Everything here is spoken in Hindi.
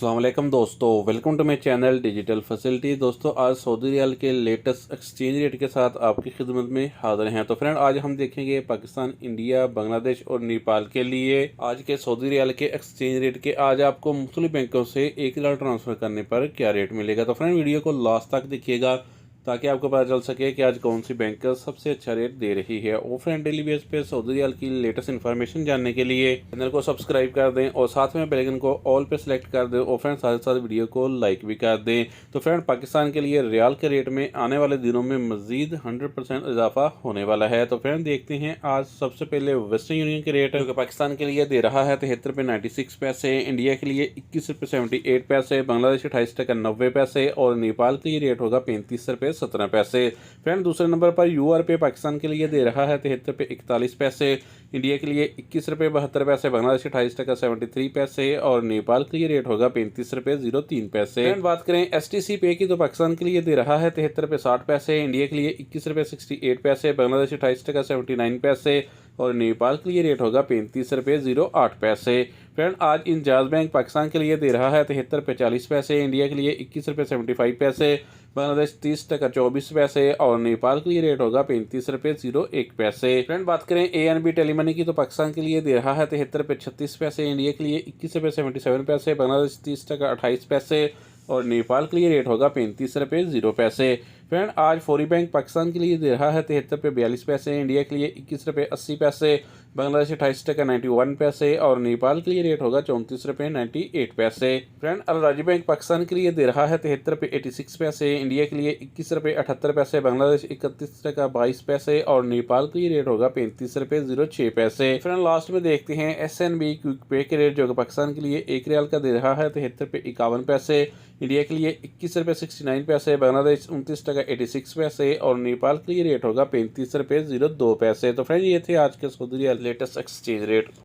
अस्सलाम वालेकुम दोस्तों, welcome to my channel digital facility. दोस्तों आज सऊदी रियाल के लेटेस्ट एक्सचेंज रेट के साथ आपकी खिदमत में हाजिर हैं। तो फ्रेंड आज हम देखेंगे पाकिस्तान, इंडिया, बांग्लादेश और नेपाल के लिए आज के सऊदी रियाल के एक्सचेंज रेट के आज आपको मुख्तलिफ बैंकों से $1 ट्रांसफ़र करने पर क्या रेट मिलेगा। तो फ्रेंड वीडियो को लास्ट तक देखिएगा ताकि आपको पता चल सके कि आज कौन सी बैंक सबसे अच्छा रेट दे रही है। और फ्रेंड डेली बेस पे सऊदी रियाल की लेटेस्ट इन्फॉर्मेशन जानने के लिए चैनल को सब्सक्राइब कर दें और साथ में बेल आइकन को ऑल पे सेलेक्ट कर दें और फ्रेंड साथ साथ वीडियो को लाइक भी कर दें। तो फ्रेंड पाकिस्तान के लिए रियाल के रेट में आने वाले दिनों में मजीद 100% इजाफा होने वाला है। तो फ्रेंड देखते हैं आज सबसे पहले वेस्टर्न यूनियन के रेट जो कि पाकिस्तान के लिए दे रहा है 73 रुपये 96 पैसे, इंडिया के लिए 21 रुपये 78 पैसे, बांग्लादेश 28 टका 90 पैसे और नेपाल के लिए रेट होगा 35 रुपये 17 पैसे। फ्रेंड दूसरे नंबर पर यूआर पे पाकिस्तान के लिए दे रहा है 73 रुपये 41 पैसे, इंडिया के लिए 21 रुपये 72 पैसे, बांग्लादेश 28 टका 73 पैसे और नेपाल के लिए रेट होगा 35 रुपये 03 पैसे। फ्रेंड बात करें एसटीसी पे की तो पाकिस्तान के लिए दे रहा है 73 रुपये 60 पैसे, इंडिया के लिए 21 रुपये 68 पैसे, बांग्लादेश 28 टका 79 पैसे और नेपाल के लिए रेट होगा 35 रुपये 08 पैसे। फ्रेंड आज इंजाज बैंक पाकिस्तान के लिए दे रहा है 73 रुपये 40 पैसे, इंडिया के लिए 21 रुपये 75 पैसे, बांग्लादेश 30 टका 24 पैसे और नेपाल के लिए रेट होगा 35 रुपये 01 पैसे। फ्रेंड बात करें एएनबी टेलीमनी की तो पाकिस्तान के लिए दे रहा है 73 रुपये 36 पैसे, इंडिया के लिए 21 रुपये 77 पैसे, बांग्लादेश 30 टका 28 पैसे और नेपाल के लिए रेट होगा 35 रुपये 0 पैसे। फ्रेंड आज फौरी बैंक पाकिस्तान के लिए दे रहा है 73 रुपये 42 पैसे, इंडिया के लिए 21 रुपये 80 पैसे, बांग्लादेश 28 टका 91 पैसे और नेपाल के लिए रेट होगा 34 रुपये 98 पैसे। फ्रेंड अल राजी बैंक पाकिस्तान के लिए दे रहा है 73 रुपये 86 पैसे, इंडिया के लिए 21 रुपये 78 पैसे, बांग्लादेश 31 टका 22 पैसे और नेपाल के लिए रेट होगा 35 रुपये 06 पैसे। फ्रेंड लास्ट में देखते हैं एसएनबी क्विक पे के रेट जो कि पाकिस्तान के लिए 1 रियाल का दे रहा है 73 रुपये 51 पैसे, इंडिया के लिए 21 रुपये 69 पैसे, बांग्लादेश 29 टका 86 पैसे और नेपाल के लिए रेट होगा 35 रुपये 02 पैसे। तो फ्रेंड ये थे आज के Saudi riyal latest exchange rate.